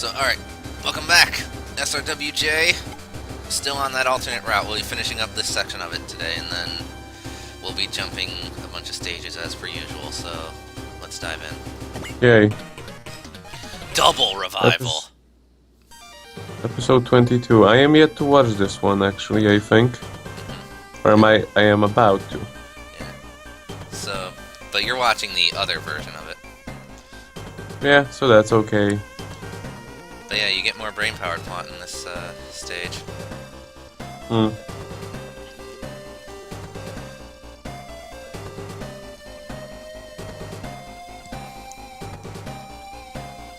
So, alright, welcome back. SRWJ, still on that alternate route. We'll be finishing up this section of it today, and then we'll be jumping a bunch of stages as per usual, so let's dive in. Yay. Double revival! Episode 22. I am yet to watch this one, actually, I think. Or I am about to. Yeah. So, but you're watching the other version of it. Yeah, so that's okay. But yeah, you get more brain power plot in this stage.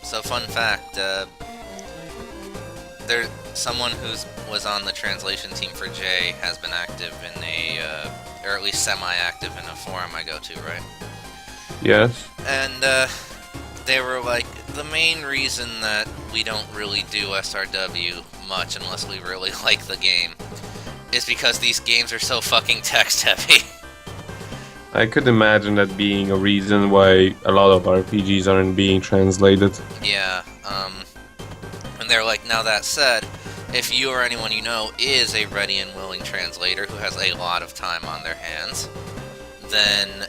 So, fun fact, there someone was on the translation team for J has been active in or at least semi-active in a forum I go to, right? Yes. And they were like, the main reason that we don't really do SRW much unless we really like the game is because these games are so fucking text-heavy. I could imagine that being a reason why a lot of RPGs aren't being translated. Yeah, and they're like, now that said, if you or anyone you know is a ready and willing translator who has a lot of time on their hands, then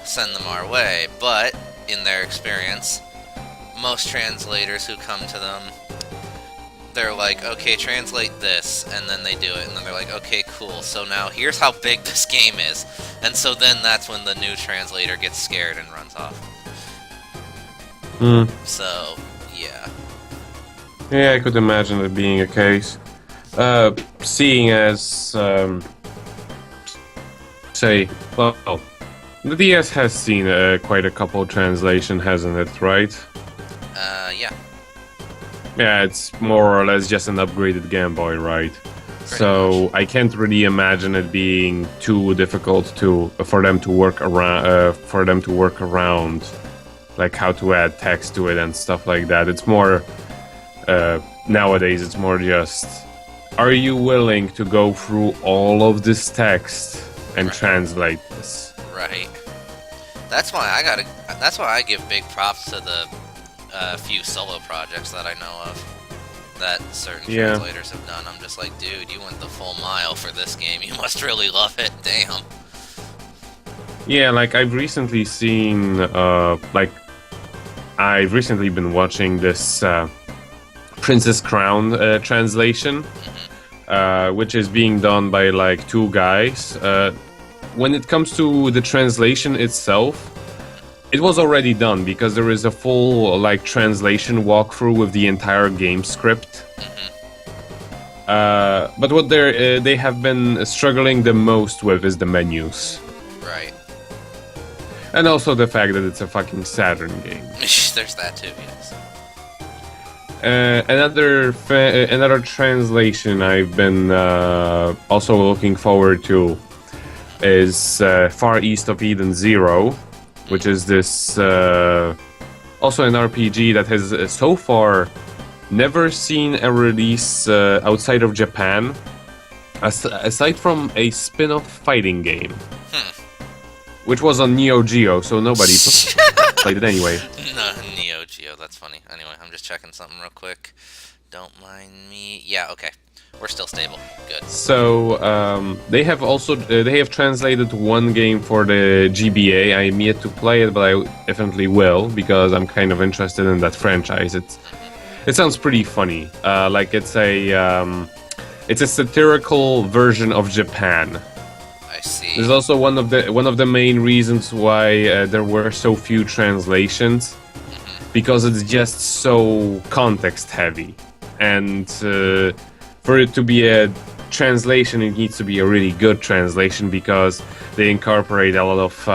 send them our way. But, in their experience, most translators who come to them, they're like, okay, translate this, and then they do it, and then they're like, okay, cool, so now here's how big this game is. And so then that's when the new translator gets scared and runs off. So, yeah. Yeah, I could imagine it being a case. Seeing as, say, well, the DS has seen quite a couple translation, hasn't it, right? Yeah. Yeah, it's more or less just an upgraded Game Boy, right? So I can't really imagine it being too difficult for them to work around, like how to add text to it and stuff like that. It's more nowadays. It's more just, are you willing to go through all of this text and translate this? Right. That's why I give big props to the few solo projects that I know of that certain translators have done. I'm just like, dude, you went the full mile for this game. You must really love it. Damn. Yeah, like I've recently seen, I've recently been watching this Princess Crown translation, which is being done by like two guys. When it comes to the translation itself, it was already done because there is a full like translation walkthrough with the entire game script. But what they have been struggling the most with is the menus. Right. And also the fact that it's a fucking Saturn game. There's that too, yes. Another translation I've been also looking forward to is Far East of Eden Zero, which is this also an RPG that has so far never seen a release outside of Japan, aside from a spin-off fighting game, which was on Neo Geo, so nobody played it anyway. No, Neo Geo, that's funny. Anyway, I'm just checking something real quick. Don't mind me. Yeah, okay. We're still stable. Good. So they have translated one game for the GBA. I am yet to play it, but I definitely will because I'm kind of interested in that franchise. It sounds pretty funny. Like it's a satirical version of Japan. I see. There's also one of the main reasons why there were so few translations, because it's just so context heavy, and for it to be a translation, it needs to be a really good translation because they incorporate a lot of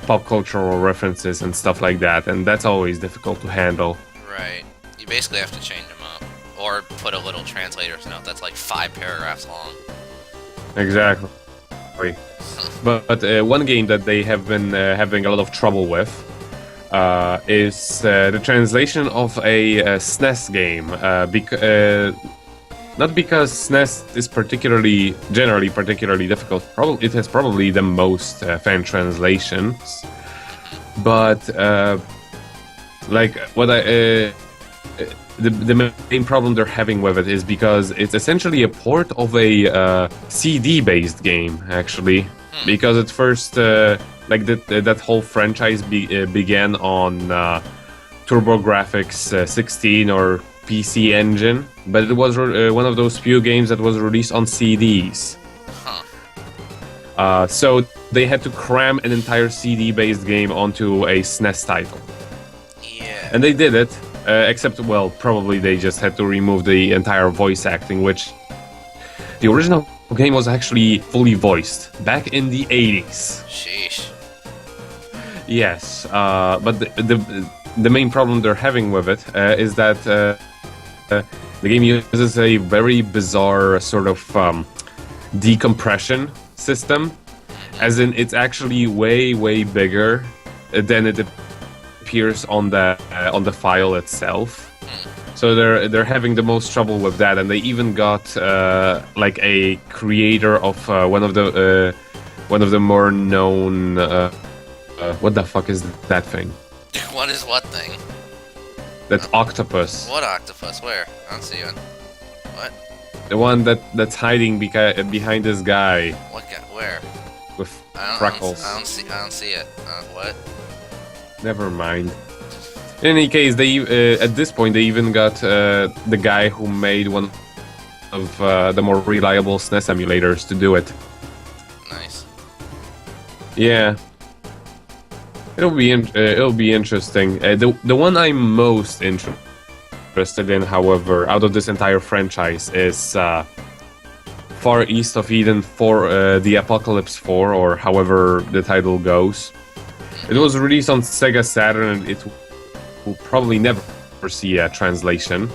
pop cultural references and stuff like that, and that's always difficult to handle. Right. You basically have to change them up, or put a little translator's note that's like 5 paragraphs long. Exactly. But one game that they have been having a lot of trouble with is the translation of a SNES game. Not because SNES is generally particularly difficult. It has probably the most fan translations, but like what the main problem they're having with it is because it's essentially a port of a CD-based game, actually. Because at first, like that whole franchise began on TurboGrafx 16 or PC Engine, but it was one of those few games that was released on CDs. So they had to cram an entire CD-based game onto a SNES title. Yeah. And they did it, except, well, probably they just had to remove the entire voice acting, which the original game was actually fully voiced back in the 80s. Sheesh. Yes, but the main problem they're having with it is that the game uses a very bizarre sort of decompression system, as in it's actually way bigger than it appears on the file itself. So they're having the most trouble with that, and they even got like a creator of one of the more known what the fuck is that thing? What is what thing? That's Octopus. What octopus? Where? I don't see it. What? The one that's hiding behind this guy What guy? Where? with I freckles. don't see it. What? Never mind. In any case, they at this point they even got the guy who made one of the more reliable SNES emulators to do it. Nice. Yeah, it'll be interesting. The one I'm most interested in, however, out of this entire franchise is Far East of Eden 4, the Apocalypse 4, or however the title goes. It was released on Sega Saturn, and it will probably never see a translation.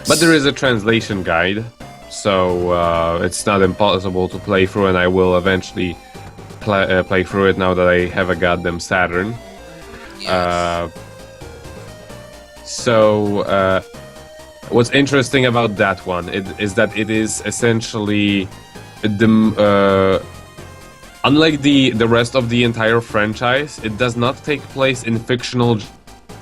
But there is a translation guide, so it's not impossible to play through, and I will eventually play through it now that I have a goddamn Saturn. Yes. What's interesting about that one is that it is essentially the unlike the rest of the entire franchise, it does not take place in fictional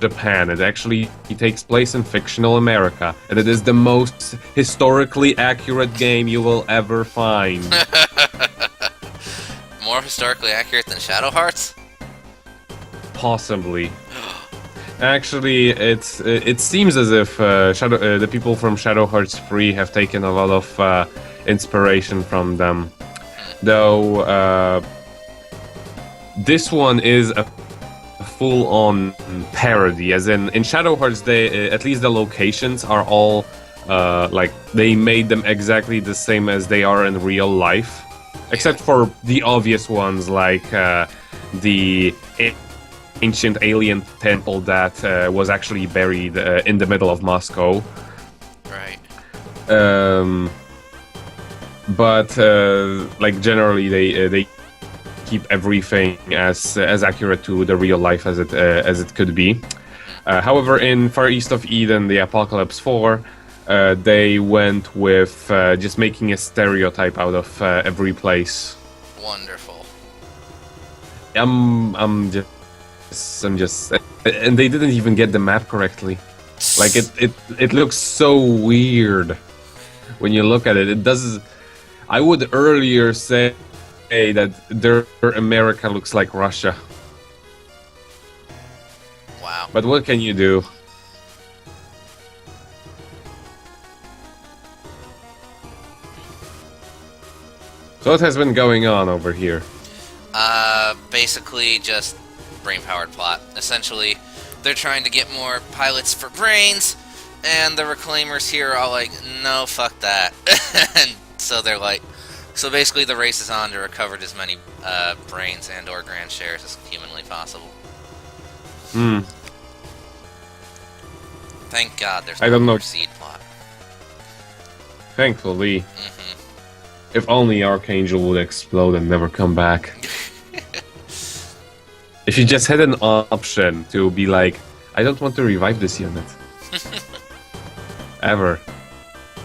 Japan. It actually takes place in fictional America, and it is the most historically accurate game you will ever find. More historically accurate than Shadow Hearts? Possibly. Actually, it seems as if the people from Shadow Hearts 3 have taken a lot of inspiration from them. Though this one is a full-on parody, as in Shadow Hearts, they at least the locations are all like they made them exactly the same as they are in real life, except for the obvious ones like the ancient alien temple that was actually buried in the middle of Moscow. Right. But like generally, they keep everything as accurate to the real life as it could be. However, in Far East of Eden, the Apocalypse 4, they went with just making a stereotype out of every place. Wonderful. I'm just, and they didn't even get the map correctly. Like it looks so weird when you look at it. It does. I would earlier say that their America looks like Russia. Wow. But what can you do? So what has been going on over here? Basically just brain-powered plot. Essentially, they're trying to get more pilots for brains, and the Reclaimers here are all like, no, fuck that. And so they're like, so basically the race is on to recover as many brains and or grand shares as humanly possible. Hmm. Thank God there's I don't no know. more seed plot. Thankfully. Mm-hmm. If only Archangel would explode and never come back. If you just had an option to be like, I don't want to revive this unit. Ever.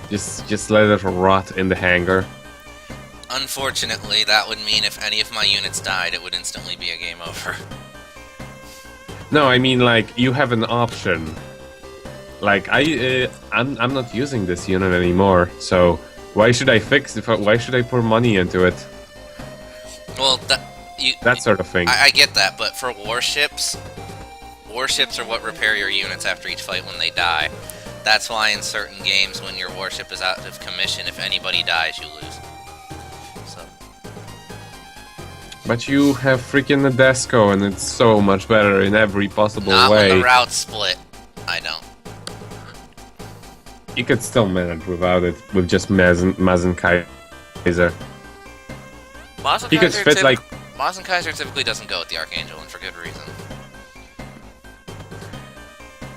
Just let it rot in the hangar. Unfortunately, that would mean if any of my units died, it would instantly be a game over. No, I mean like, you have an option. Like I'm not using this unit anymore, so why should I fix it? Why should I pour money into it? Well, That sort of thing. I get that, but for warships are what repair your units after each fight when they die. That's why in certain games, when your warship is out of commission, if anybody dies, you lose. So. But you have freaking Nadesco, and it's so much better in every possible Not way. when the routes split. I don't. You could still manage without it, with just Mazen Kaiser. He could fit like... Mazen Kaiser typically doesn't go with the Archangel, and for good reason.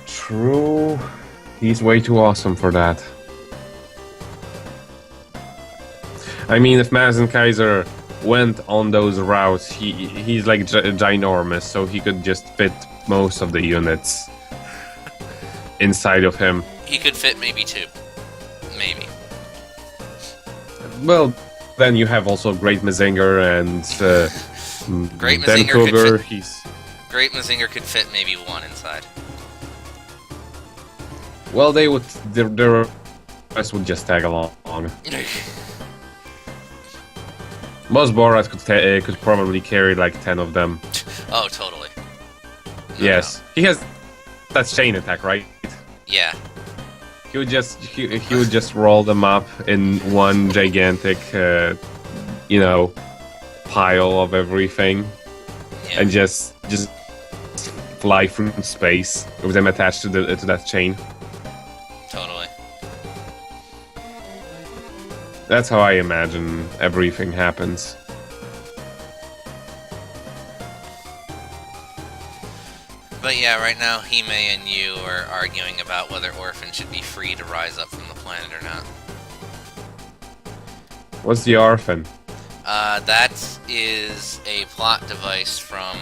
True. He's way too awesome for that. I mean, if Mazen Kaiser went on those routes, he's like ginormous, so he could just fit most of the units inside of him. He could fit maybe 2. Maybe. Well, then you have also Great Mazinger and Great Ben Mazinger Cougar. could fit. Great Mazinger could fit maybe 1 inside. Well, they would. Their rest would just tag along. Most Borat could probably carry like 10 of them. Oh, totally. No yes, doubt. he has that chain attack, right? Yeah. He would just roll them up in one gigantic, pile of everything, Yeah. and just fly through space with them attached to that chain. Totally. That's how I imagine everything happens. But yeah, right now, Hime and you are arguing about whether orphans should be free to rise up from the planet or not. What's the orphan? That is a plot device from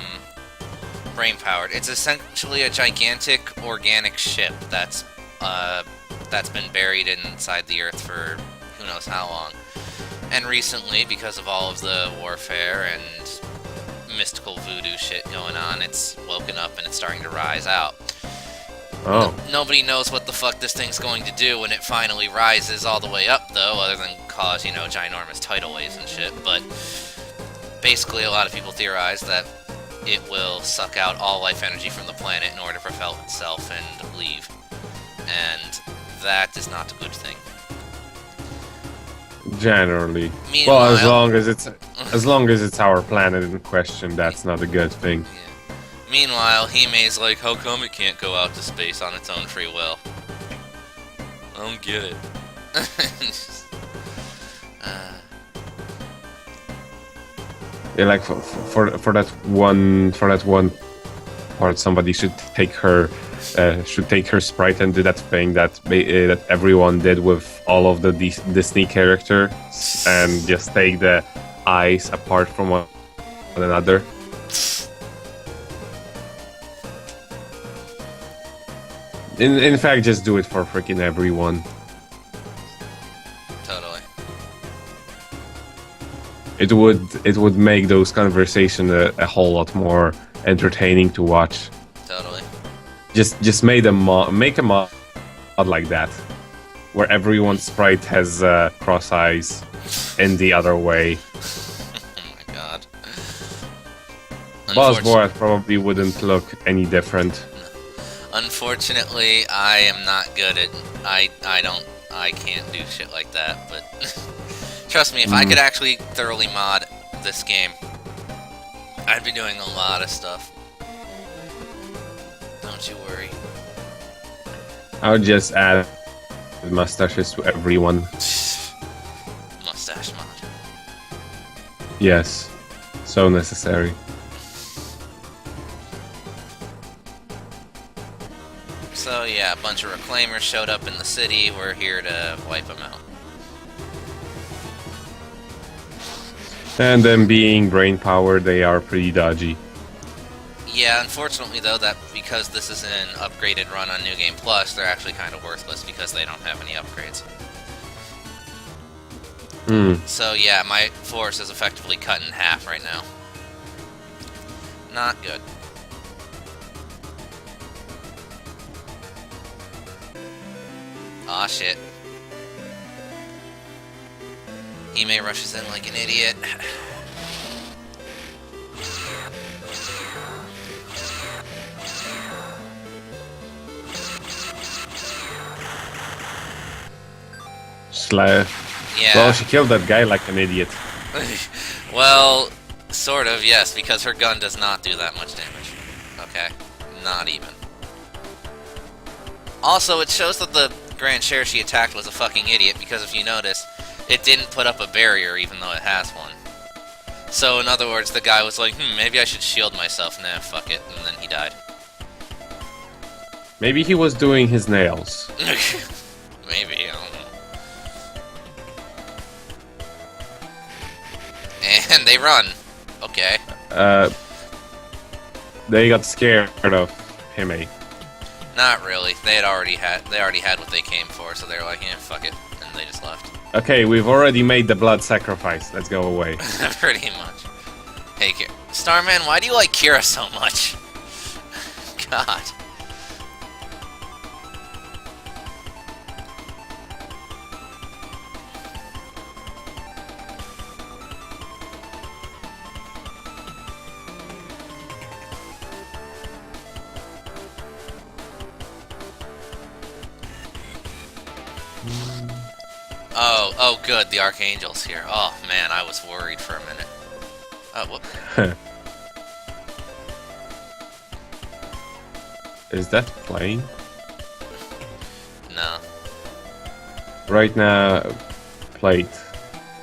Brainpowered. It's essentially a gigantic organic ship that's been buried inside the Earth for who knows how long. And recently, because of all of the warfare and mystical voodoo shit going on, it's woken up and it's starting to rise out. Oh. Nobody knows what the fuck this thing's going to do when it finally rises all the way up, though, other than cause, ginormous tidal waves and shit. But basically, a lot of people theorize that it will suck out all life energy from the planet in order to propel itself and leave. And that is not a good thing. Generally. Meanwhile, Well, as long as it's our planet in question, that's not a good thing. Yeah. Meanwhile, Hime's like, how come it can't go out to space on its own free will? I don't get it. Yeah, like for that one part, somebody should take her sprite and do that thing that everyone did with all of the Disney characters, and just take the eyes apart from one another. In fact, just do it for freaking everyone. Totally. It would make those conversations a whole lot more entertaining to watch. Totally. Just make a mod like that, where everyone's sprite has cross eyes in the other way. Oh my god. Boss Borat probably wouldn't look any different. Unfortunately, I am not good at... I can't do shit like that, but... Trust me, if I could actually thoroughly mod this game, I'd be doing a lot of stuff. Don't you worry. I would just add mustaches to everyone. Mustache mod. Yes, so necessary. So yeah, a bunch of reclaimers showed up in the city. We're here to wipe them out. And them being brain powered, they are pretty dodgy. Yeah, unfortunately though, that because this is an upgraded run on New Game Plus, they're actually kind of worthless because they don't have any upgrades. So yeah, my force is effectively cut in half right now. Not good. Aw, shit. Ime rushes in like an idiot. Yeah. Well, she killed that guy like an idiot. Well, sort of, yes, because her gun does not do that much damage. Okay? Not even. Also, it shows that the Grand Share she attacked was a fucking idiot, because if you notice, it didn't put up a barrier even though it has one. So, in other words, the guy was like, maybe I should shield myself. Nah, fuck it. And then he died. Maybe he was doing his nails. Maybe, I don't know. And they run. Okay. They got scared of him, eh? Not really. They already had what they came for, so they were like, yeah, fuck it. And they just left. Okay, we've already made the blood sacrifice. Let's go away. Pretty much. Hey, Starman, why do you like Kira so much? God. Oh, good, the Archangel's here. Oh, man, I was worried for a minute. Oh, whoop. Is that playing? No. Right now, played.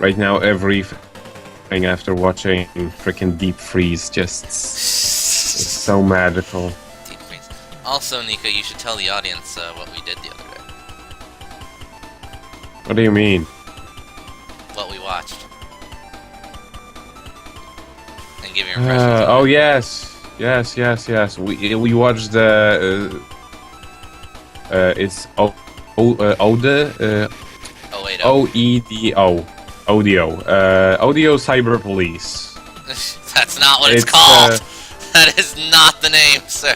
Right now, everything after watching freaking Deep Freeze just... it's so magical. Deep Freeze. Also, Nika, you should tell the audience what we did the other day. What do you mean? What we watched. And give your impressions. Oh yes. We watched the. It's OEDO. Audio Cyber Police. That's not what it's called. That is not the name, sir.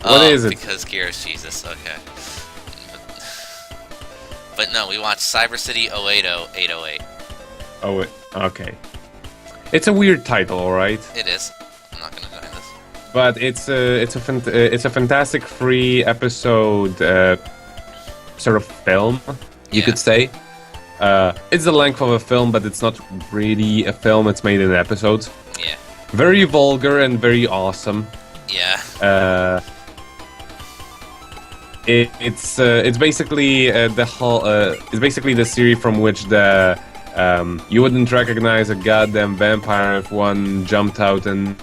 What is it? Because Kira's Jesus. Okay. But no, we watched Cyber City 080-808. Oh, okay. It's a weird title, all right. It is. I'm not gonna deny this. But it's a fantastic free episode, sort of film, you could say. It's the length of a film, but it's not really a film. It's made in episodes. Yeah. Very vulgar and very awesome. Yeah. It's basically the whole. It's basically the series from which the you wouldn't recognize a goddamn vampire if one jumped out and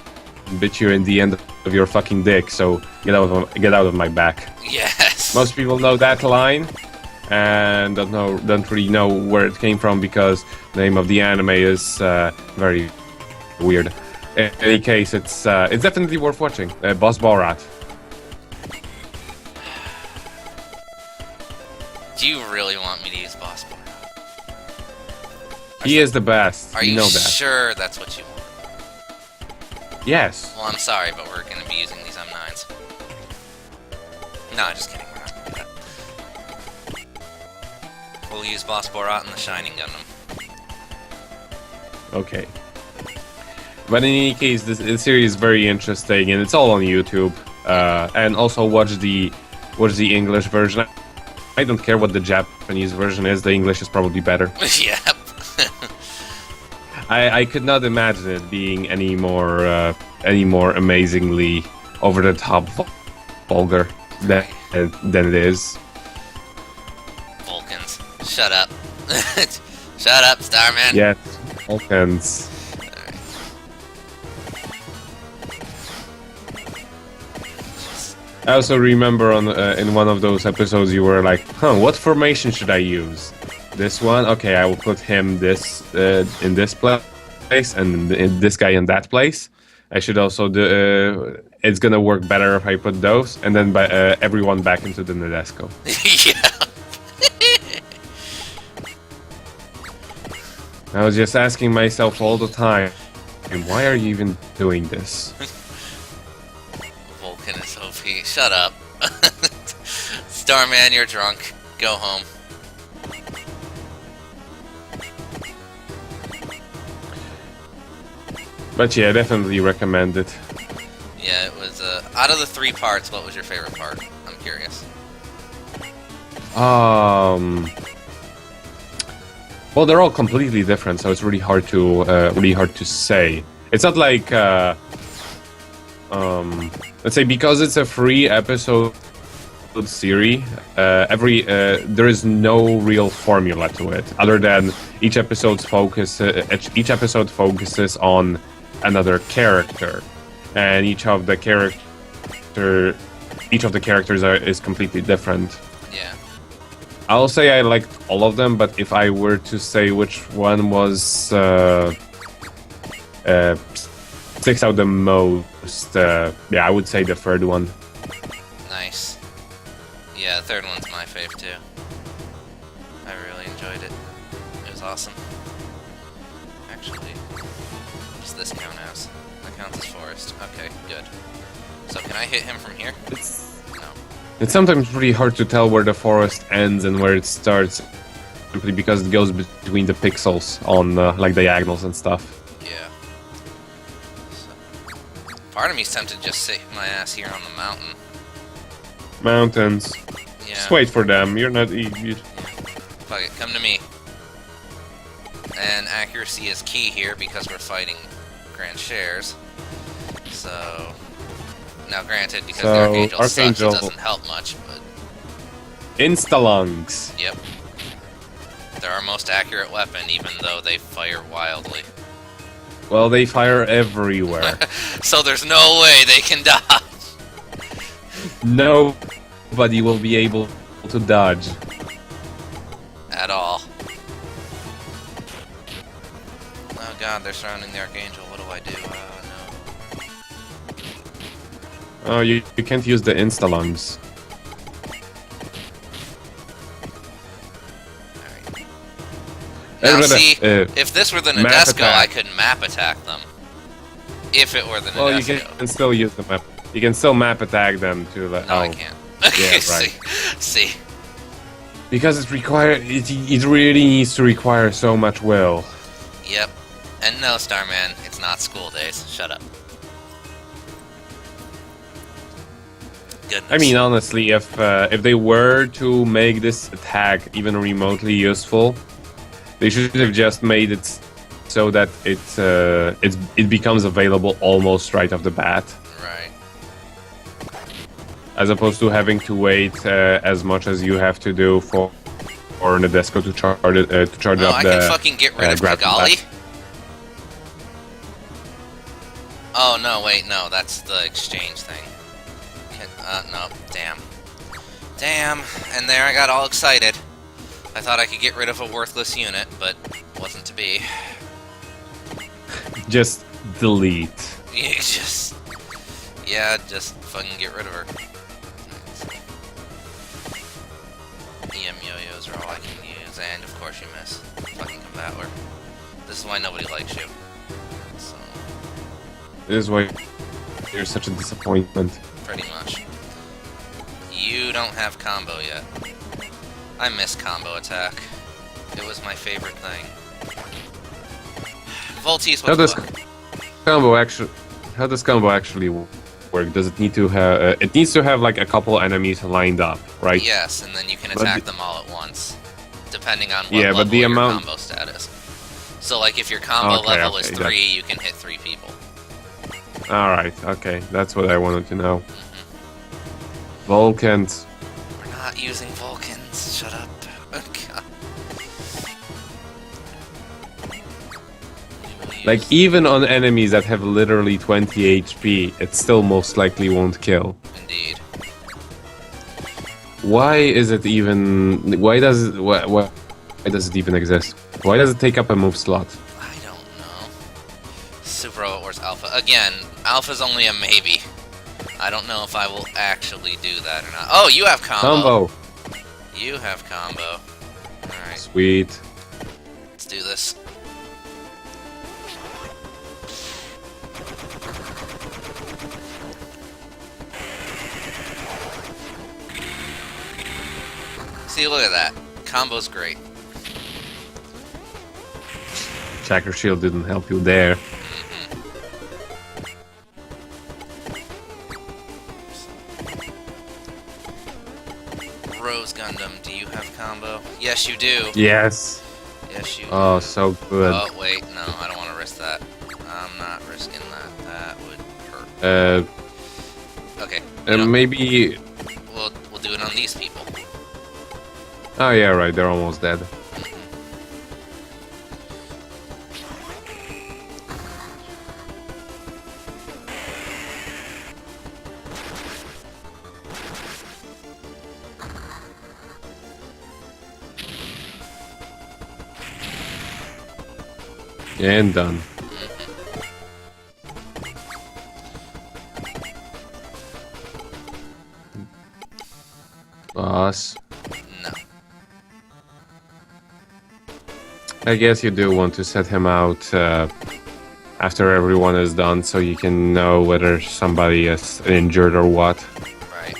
bit you in the end of your fucking dick. So get out of my back. Yes. Most people know that line and don't really know where it came from because the name of the anime is very weird. In any case, it's definitely worth watching. Boss Borat. Do you really want me to use Boss Borat? He is the best. Are you know that. sure that's what you want? Yes. Well, I'm sorry, but we're going to be using these M9s. No, just kidding. We're not going to do that. We'll use Boss Borat and the Shining Gundam. Okay. But in any case, this series is very interesting, and it's all on YouTube. And also watch the English version. I don't care what the Japanese version is. The English is probably better. Yep. I could not imagine it being any more amazingly over the top vulgar than it is. Vulcans. Shut up. Shut up, Starman. Yes, Vulcans. I also remember in one of those episodes you were like, what formation should I use? This one? Okay, I will put him in this place and this guy in that place. I should also do... it's gonna work better if I put those, and then everyone back into the Nadesco. Yeah. I was just asking myself all the time, why are you even doing this? Vulcan is OP. Shut up. Starman, you're drunk. Go home. But yeah, definitely recommend it. Yeah, it was, out of the 3 parts, what was your favorite part? I'm curious. Well, they're all completely different, so it's really hard to say. It's not like, let's say, because it's a free episode series, there is no real formula to it, other than each episode focuses on another character, and each of the characters is completely different. Yeah. I'll say I liked all of them, but if I were to say which one was sticks out the most, yeah, I would say the third one. Nice. Yeah, the third one's my fave too. I really enjoyed it. It was awesome. Actually, what does this count as? That counts as forest. Okay, good. So can I hit him from here? No. It's sometimes pretty hard to tell where the forest ends and where it starts, simply because it goes between the pixels on like diagonals and stuff. Yeah. So, part of me's tempted to just sit my ass here on the mountain. Mountains. Yeah. Just wait for them. You're not. Fuck it, come to me. And accuracy is key here because we're fighting Grand Shares. So, now granted, because the Archangel sucks, it doesn't help much, but... Insta-lungs. Yep. They're our most accurate weapon, even though they fire wildly. Well, they fire everywhere. So there's no way they can dodge. Nobody will be able to dodge. At all. Oh god, they're surrounding the Archangel. What do I do? No. Oh, you can't use the insta-lungs. Now see, if this were the Nadesco, I could map attack them. If it were the Nadesco. Well, you can still use the map. You can still map attack them to the... No, I can't. Yeah, right. See. Because it really needs to require so much will. Yep. And no, Starman, it's not school days. Shut up. Goodness. I mean, honestly, if they were to make this attack even remotely useful, they should have just made it so that it becomes available almost right off the bat. Right. As opposed to having to wait as much as you have to do for Nadesco to charge up the... I can fucking get rid of Kigali. Oh, no, wait, no, that's the exchange thing. No, damn. Damn, and there I got all excited. I thought I could get rid of a worthless unit, but wasn't to be. Just delete. Yeah, just fucking get rid of her. EM yo-yos are all I can use, and of course you miss. Fucking combattler. This is why nobody likes you. So. This is why you're such a disappointment. Pretty much. You don't have combo yet. I miss combo attack. It was my favorite thing. Volte's what the fuck? How does combo actually work? Does it need to have? It needs to have like a couple enemies lined up, right? Yes, and then you can attack them all at once, depending on what level but the your amount... combo status. So, like, if your combo level is 3, you can hit 3 people. All right. Okay, that's what I wanted to know. Vulcans. We're not using Vulcans. Shut up. Oh, God. Like, even on enemies that have literally 20 HP, it still most likely won't kill. Indeed. Why is it even... Why does it even exist? Why does it take up a move slot? I don't know. Super Robot Wars Alpha. Again, Alpha's only a maybe. I don't know if I will actually do that or not. Oh, you have combo! You have combo. Alright. Sweet. Let's do this. See, look at that. Combo's great. Chakra Shield didn't help you there. Rose Gundam, do you have combo? Yes, you do. Yes. Yes, you do. Oh, so good. Oh, wait, no, I don't want to risk that. I'm not risking that. That would hurt. Okay. Maybe... We'll do it on these people. Oh, yeah, right, they're almost dead. And done. Boss. No. I guess you do want to set him out after everyone is done, so you can know whether somebody is injured or what. Right.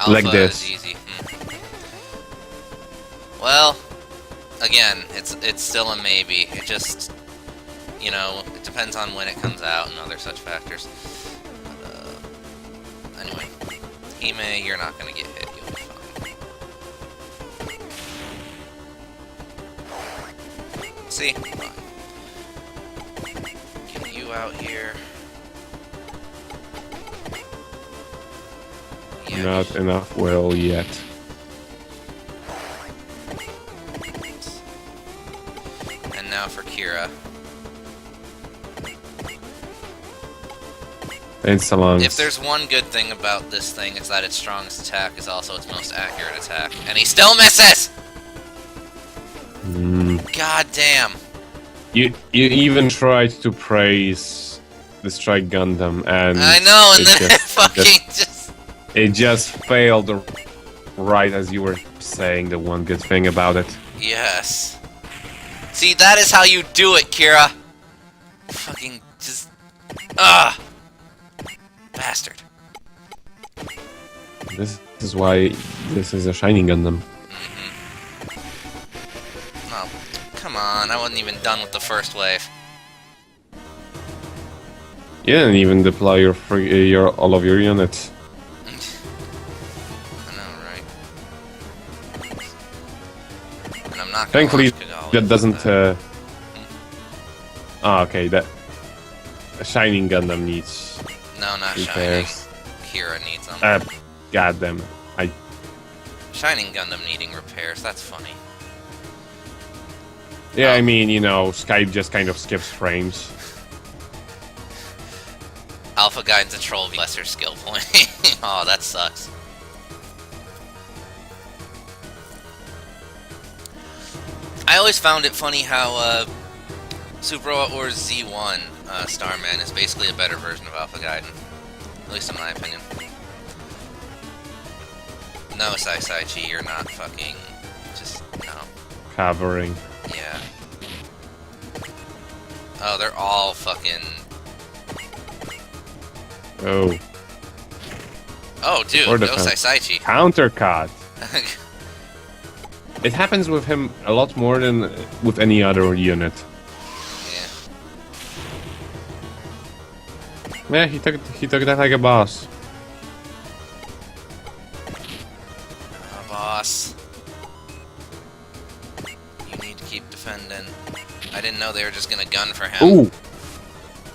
Like Alpha this. is easy. Well, again, it's still a maybe. It just, you know, it depends on when it comes out and other such factors. But, anyway, Hime, you're not gonna get hit. You'll be fine. See? Fine. Get you out here. Yeah, Not enough will yet. And now for Kira. And Salons. If there's one good thing about this thing, it's that its strongest attack is also its most accurate attack. And he still misses! God damn. You even tried to praise the Strike Gundam, and I know, and then it just failed right as you were saying the one good thing about it. Yes. See, that is how you do it, Kira. Fucking just... Ugh! Bastard. This is why this is a Shining Gundam. Oh, come on, I wasn't even done with the first wave. You didn't even deploy your all of your units. I know, right? And I'm not gonna Thankfully, watch Kagami that doesn't. with that. Okay, that a Shining Gundam needs No, not repairs. Shining. Kira needs them. Goddamn, Shining Gundam needing repairs, that's funny. Yeah, I mean, you know, Skype just kind of skips frames. Alpha Guide's a troll, lesser skill point. Oh, that sucks. I always found it funny how Super or Z1 Starman is basically a better version of Alpha Gaiden. At least in my opinion. No, Sai-Chi, you're not fucking... just... no. Covering. Yeah. Oh, they're all fucking... Oh. Oh, dude, Or no defense. Sai-Chi. Countercut. It happens with him a lot more than with any other unit. Yeah. Yeah, he took that like a boss. Boss. You need to keep defending. I didn't know they were just gonna gun for him. Ooh!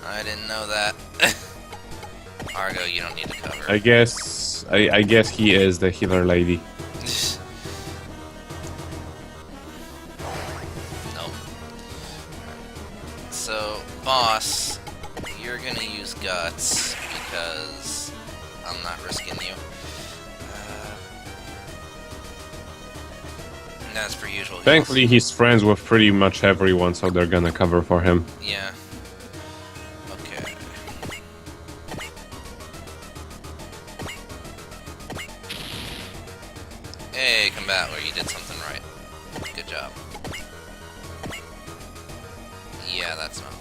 I didn't know that. Argo, you don't need to cover. I guess he is the healer lady. Nope. So, boss, you're gonna use guts because I'm not risking you. And as per usual. Thankfully, he's friends with pretty much everyone, so they're gonna cover for him. Yeah. Okay. Hey, Combattler, you did something right. Good job. Yeah, that's not